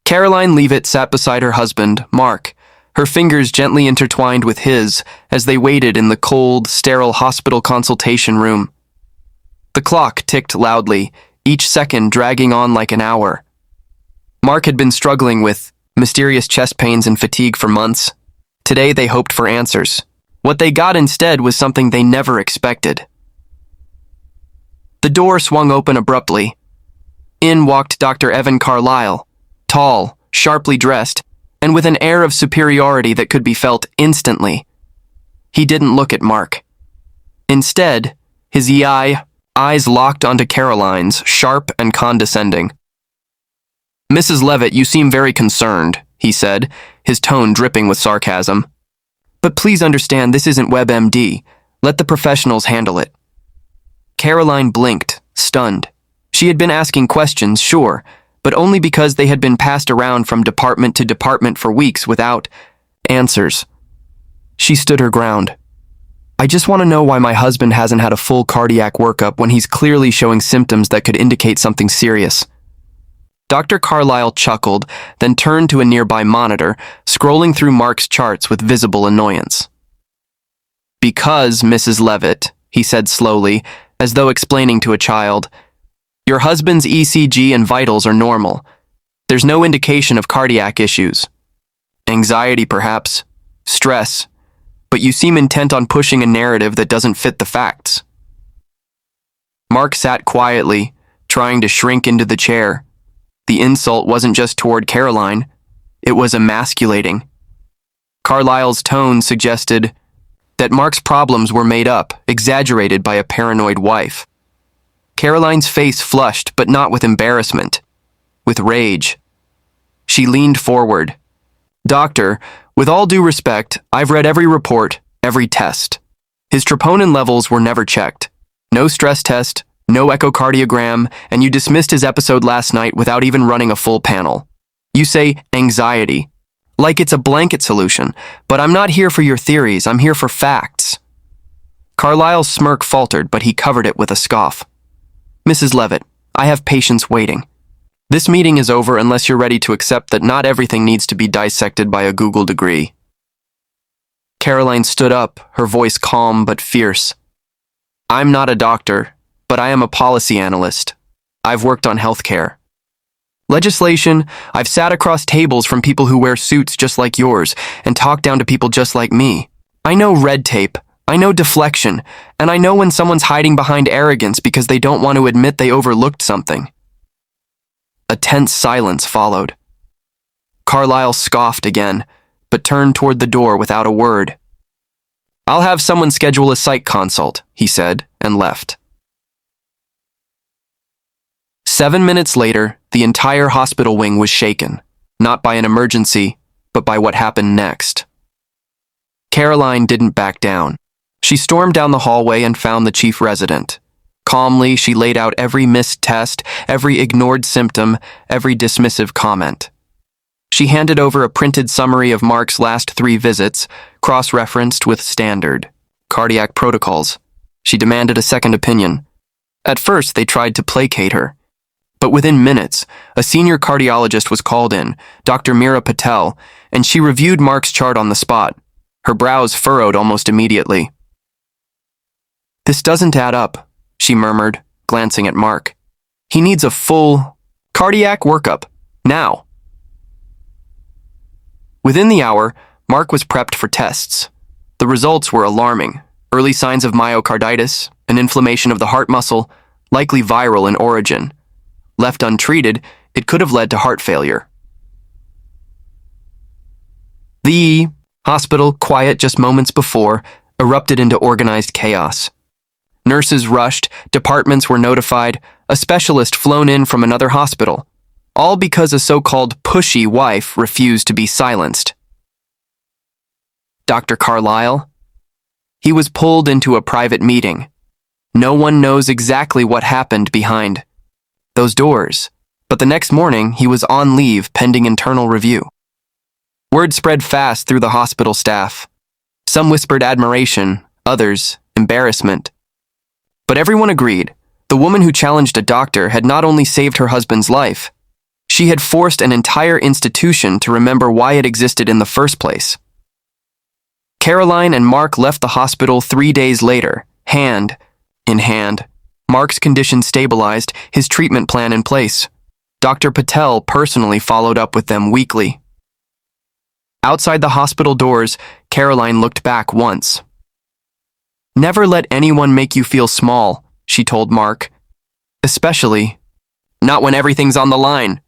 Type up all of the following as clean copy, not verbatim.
Karoline Leavitt sat beside her husband, Mark, her fingers gently intertwined with his as they waited in the cold, sterile hospital consultation room. The clock ticked loudly, each second dragging on like an hour. Mark had been struggling with mysterious chest pains and fatigue for months. Today they hoped for answers. What they got instead was something they never expected. The door swung open abruptly. In walked Dr. Evan Carlisle, tall, sharply dressed, and with an air of superiority that could be felt instantly. He didn't look at Mark. Instead, his eyes locked onto Karoline's, sharp and condescending. "Mrs. Leavitt, you seem very concerned," he said, his tone dripping with sarcasm. "But please understand, this isn't WebMD. Let the professionals handle it." Karoline blinked, stunned. She had been asking questions, sure, but only because they had been passed around from department to department for weeks without answers. She stood her ground. "I just want to know why my husband hasn't had a full cardiac workup when he's clearly showing symptoms that could indicate something serious." Dr. Carlisle chuckled, then turned to a nearby monitor, scrolling through Mark's charts with visible annoyance. "Because, Mrs. Leavitt," he said slowly, as though explaining to a child, "your husband's ECG and vitals are normal. There's no indication of cardiac issues. Anxiety, perhaps. Stress. But you seem intent on pushing a narrative that doesn't fit the facts." Mark sat quietly, trying to shrink into the chair. The insult wasn't just toward Karoline. It was emasculating. Carlisle's tone suggested that Mark's problems were made up, exaggerated by a paranoid wife. Karoline's face flushed, but not with embarrassment, with rage. She leaned forward. "Doctor, with all due respect, I've read every report, every test. His troponin levels were never checked. No stress test, no echocardiogram, and you dismissed his episode last night without even running a full panel. You say anxiety, like it's a blanket solution, but I'm not here for your theories, I'm here for facts." Carlisle's smirk faltered, but he covered it with a scoff. "Mrs. Leavitt, I have patients waiting. This meeting is over unless you're ready to accept that not everything needs to be dissected by a Google degree." Karoline stood up, her voice calm but fierce. "I'm not a doctor, but I am a policy analyst. I've worked on healthcare. Legislation, I've sat across tables from people who wear suits just like yours and talked down to people just like me. I know red tape, I know deflection, and I know when someone's hiding behind arrogance because they don't want to admit they overlooked something." A tense silence followed. Carlisle scoffed again, but turned toward the door without a word. "I'll have someone schedule a psych consult," he said, and left. 7 minutes later, the entire hospital wing was shaken, not by an emergency, but by what happened next. Karoline didn't back down. She stormed down the hallway and found the chief resident. Calmly, she laid out every missed test, every ignored symptom, every dismissive comment. She handed over a printed summary of Mark's last 3 visits, cross-referenced with standard cardiac protocols. She demanded a second opinion. At first, they tried to placate her. But within minutes, a senior cardiologist was called in, Dr. Meera Patel, and she reviewed Mark's chart on the spot. Her brows furrowed almost immediately. "This doesn't add up," she murmured, glancing at Mark. "He needs a full cardiac workup, now." Within the hour, Mark was prepped for tests. The results were alarming. Early signs of myocarditis, an inflammation of the heart muscle, likely viral in origin. Left untreated, it could have led to heart failure. The hospital, quiet just moments before, erupted into organized chaos. Nurses rushed, departments were notified, a specialist flown in from another hospital, all because a so-called pushy wife refused to be silenced. Dr. Carlisle? He was pulled into a private meeting. No one knows exactly what happened behind those doors, but the next morning he was on leave pending internal review. Word spread fast through the hospital staff. Some whispered admiration, others embarrassment. But everyone agreed, the woman who challenged a doctor had not only saved her husband's life, She had forced an entire institution to remember why it existed in the first place. Karoline and Mark left the hospital 3 days later, hand in hand. Mark's condition stabilized, his treatment plan in place. Dr. Patel personally followed up with them weekly. Outside the hospital doors, Karoline looked back once. "Never let anyone make you feel small," she told Mark. "Especially, not when everything's on the line.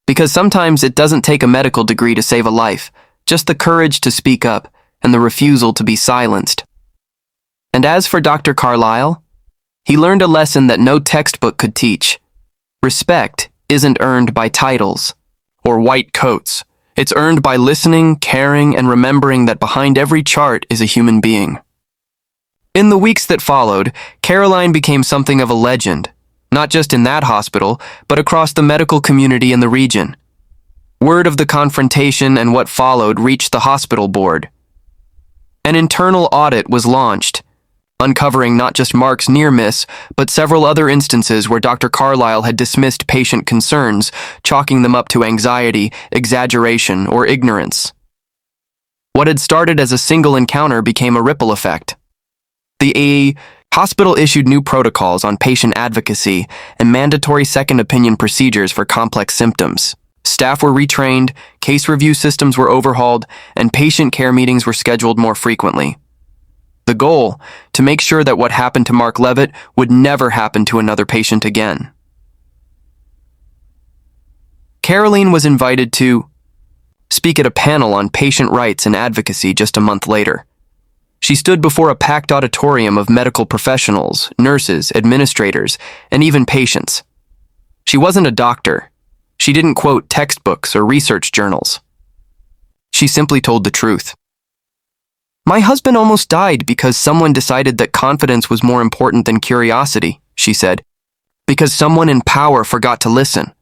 Because sometimes it doesn't take a medical degree to save a life, just the courage to speak up and the refusal to be silenced." And as for Dr. Carlisle, he learned a lesson that no textbook could teach. Respect isn't earned by titles or white coats. It's earned by listening, caring, and remembering that behind every chart is a human being. In the weeks that followed, Karoline became something of a legend, not just in that hospital, but across the medical community in the region. Word of the confrontation and what followed reached the hospital board. An internal audit was launched, uncovering not just Mark's near miss, but several other instances where Dr. Carlisle had dismissed patient concerns, chalking them up to anxiety, exaggeration, or ignorance. What had started as a single encounter became a ripple effect. The hospital issued new protocols on patient advocacy and mandatory second opinion procedures for complex symptoms. Staff were retrained, case review systems were overhauled, and patient care meetings were scheduled more frequently. The goal, to make sure that what happened to Mark Leavitt would never happen to another patient again. Karoline was invited to speak at a panel on patient rights and advocacy just a month later. She stood before a packed auditorium of medical professionals, nurses, administrators, and even patients. She wasn't a doctor. She didn't quote textbooks or research journals. She simply told the truth. "My husband almost died because someone decided that confidence was more important than curiosity," she said. "Because someone in power forgot to listen.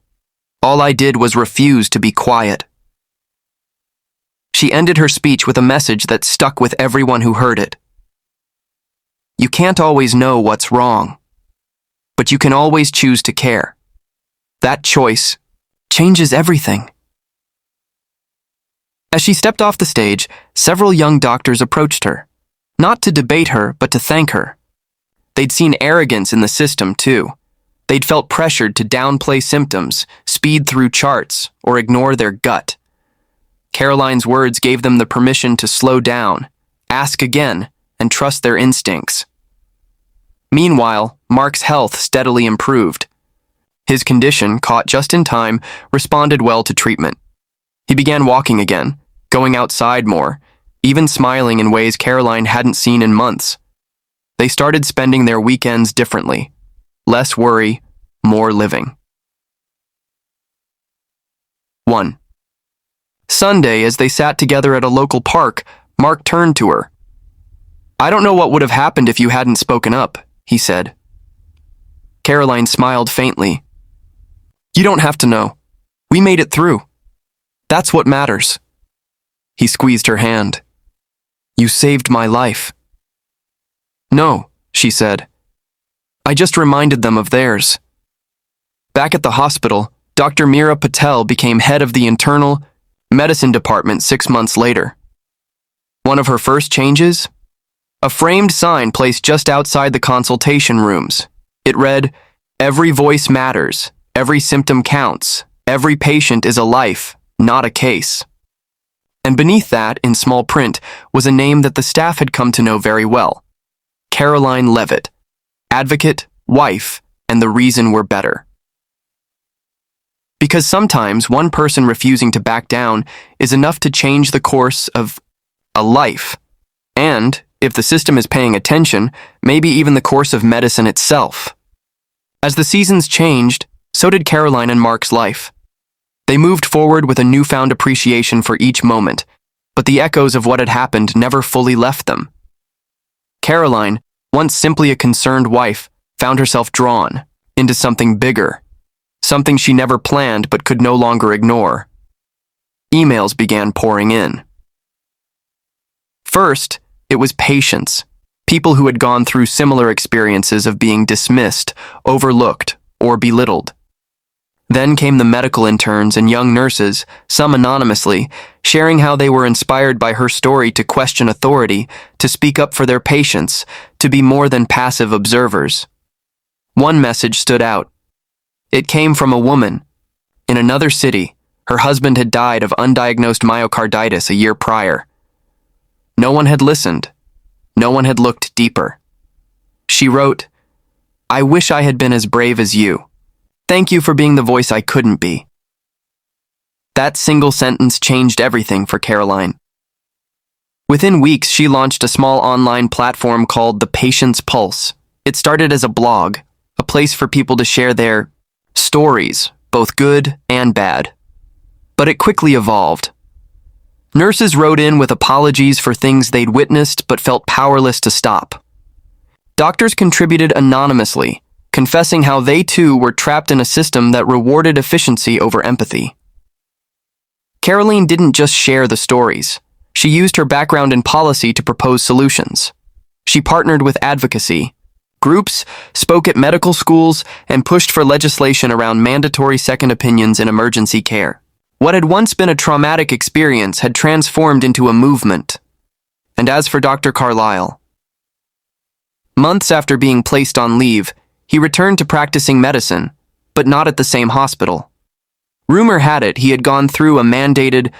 All I did was refuse to be quiet." She ended her speech with a message that stuck with everyone who heard it. You can't always know what's wrong, but you can always choose to care. That choice changes everything. As she stepped off the stage, several young doctors approached her, not to debate her, but to thank her. They'd seen arrogance in the system, too. They'd felt pressured to downplay symptoms, speed through charts, or ignore their gut. Karoline's words gave them the permission to slow down, ask again, and trust their instincts. Meanwhile, Mark's health steadily improved. His condition, caught just in time, responded well to treatment. He began walking again, going outside more, even smiling in ways Karoline hadn't seen in months. They started spending their weekends differently. Less worry, more living. 1. Sunday, as they sat together at a local park, Mark turned to her. "I don't know what would have happened if you hadn't spoken up," he said. Karoline smiled faintly. "You don't have to know. We made it through. That's what matters." He squeezed her hand. "You saved my life." "No," she said. "I just reminded them of theirs." Back at the hospital, Dr. Meera Patel became head of the internal medicine department 6 months later. One of her first changes? A framed sign placed just outside the consultation rooms. It read, "Every voice matters, every symptom counts, every patient is a life, not a case." And beneath that, in small print, was a name that the staff had come to know very well. Karoline Leavitt, advocate, wife, and the reason we're better. Because sometimes one person refusing to back down is enough to change the course of a life. And, if the system is paying attention, maybe even the course of medicine itself. As the seasons changed, so did Karoline and Mark's life. They moved forward with a newfound appreciation for each moment, but the echoes of what had happened never fully left them. Karoline, once simply a concerned wife, found herself drawn into something bigger, something she never planned but could no longer ignore. Emails began pouring in. First, it was patients, people who had gone through similar experiences of being dismissed, overlooked, or belittled. Then came the medical interns and young nurses, some anonymously, sharing how they were inspired by her story to question authority, to speak up for their patients, to be more than passive observers. One message stood out. It came from a woman. In another city, her husband had died of undiagnosed myocarditis a year prior. No one had listened. No one had looked deeper. She wrote, "I wish I had been as brave as you. Thank you for being the voice I couldn't be." That single sentence changed everything for Karoline. Within weeks, she launched a small online platform called The Patient's Pulse. It started as a blog, a place for people to share their stories, both good and bad. But it quickly evolved. Nurses wrote in with apologies for things they'd witnessed but felt powerless to stop. Doctors contributed anonymously, confessing how they too were trapped in a system that rewarded efficiency over empathy. Karoline didn't just share the stories. She used her background in policy to propose solutions. She partnered with Advocacy groups, spoke at medical schools, and pushed for legislation around mandatory second opinions in emergency care. What had once been a traumatic experience had transformed into a movement. And as for Dr. Carlisle, months after being placed on leave, he returned to practicing medicine, but not at the same hospital. Rumor had it he had gone through a mandated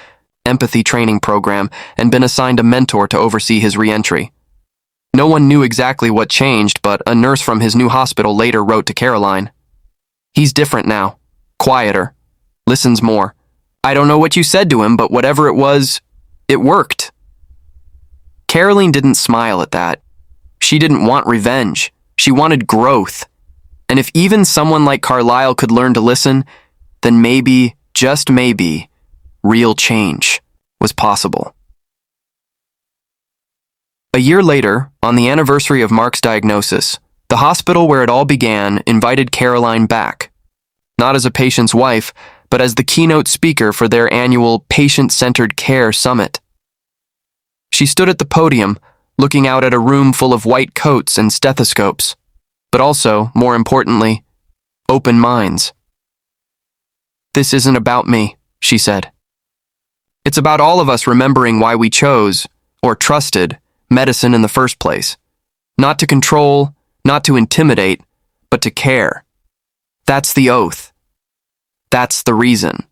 empathy training program and been assigned a mentor to oversee his re-entry. No one knew exactly what changed, but a nurse from his new hospital later wrote to Karoline, "He's different now, quieter, listens more. I don't know what you said to him, but whatever it was, it worked." Karoline didn't smile at that. She didn't want revenge. She wanted growth. And if even someone like Carlisle could learn to listen, then maybe, just maybe, real change was possible. A year later, on the anniversary of Mark's diagnosis, the hospital where it all began invited Karoline back, not as a patient's wife, but as the keynote speaker for their annual Patient-Centered Care Summit. She stood at the podium, looking out at a room full of white coats and stethoscopes, but also, more importantly, open minds. "This isn't about me," she said. "It's about all of us remembering why we chose, or trusted, medicine in the first place. Not to control, not to intimidate, but to care. That's the oath. That's the reason."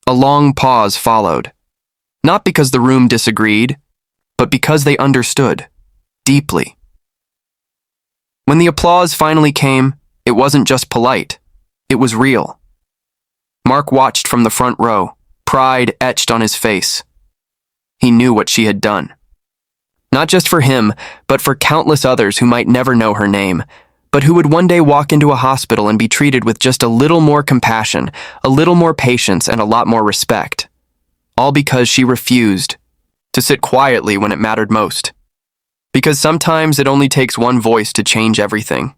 A long pause followed. Not because the room disagreed, but because they understood, deeply. When the applause finally came, it wasn't just polite, it was real. Mark watched from the front row, pride etched on his face. He knew what she had done. Not just for him, but for countless others who might never know her name, but who would one day walk into a hospital and be treated with just a little more compassion, a little more patience, and a lot more respect. All because she refused to sit quietly when it mattered most. Because sometimes it only takes one voice to change everything.